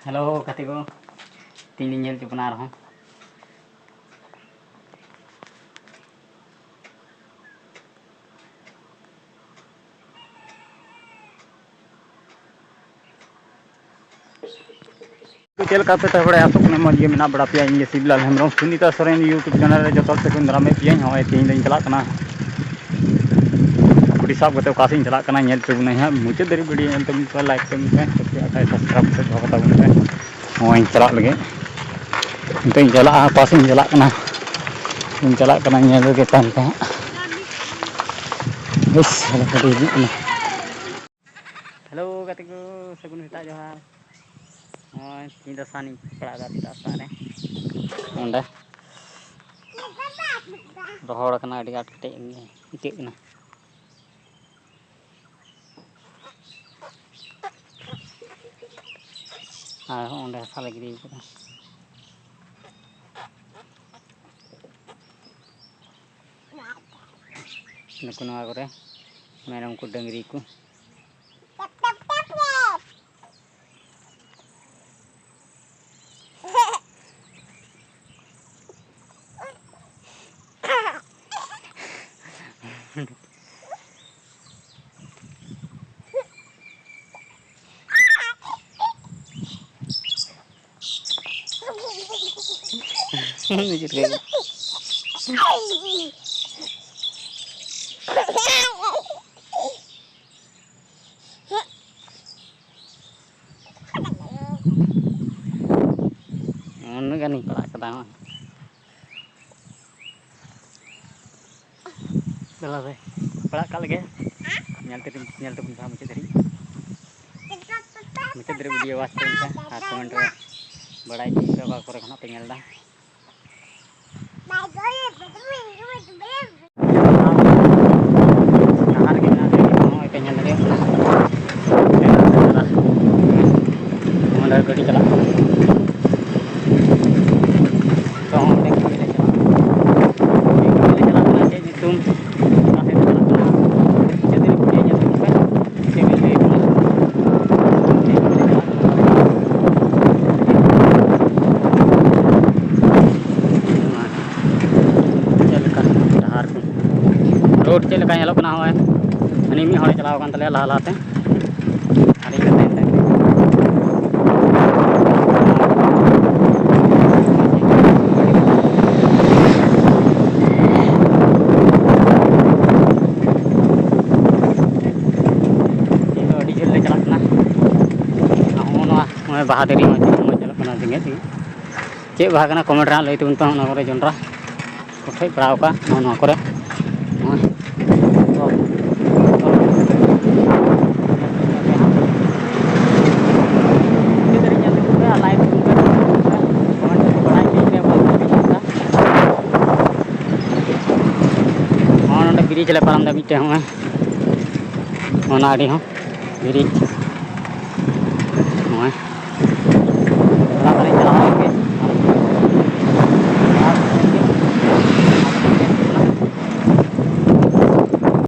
Hello कति को तीन दिन झेल बना रहा हूँ। चल का पे बड़ा आसोकने मजे में बड़ा पे इन शिवलाल हेम्रम सुनीता सोरेन यूट्यूब चैनल जो से को दारामे पे हमें तीन चला कुड़ी साब करते कासी चला पे हाँ मुचाद दारी वीडियो लाइक पे सब्सक्राइब से दोहता पे चला लगे नित चला पास चला चला हेलो कति को सगुन सेता जोहार हाँ तीन दसानी पड़ा सेता सारे अंडे रोहड़ अड़ी आट कटे इतना और हसा ले गिरी नुकु नवा करे मेरम को डंगरी को नहीं पड़ा चला रे पड़ा का लगे मुचाद वीडियो वाच पे कमेंट रे बड़ाई पे करे खना पे नेलदा गाड़ी चला रोड चल चलना हनी मी हड़े चलाव तले लहा लहाते बाहा दारी चलना दिंगे चे बाहा कमेंट रे लैतबन पे जोंड्रा कोठे पड़ा करे ब्रिज ले पारम दा मिटे ब्रिज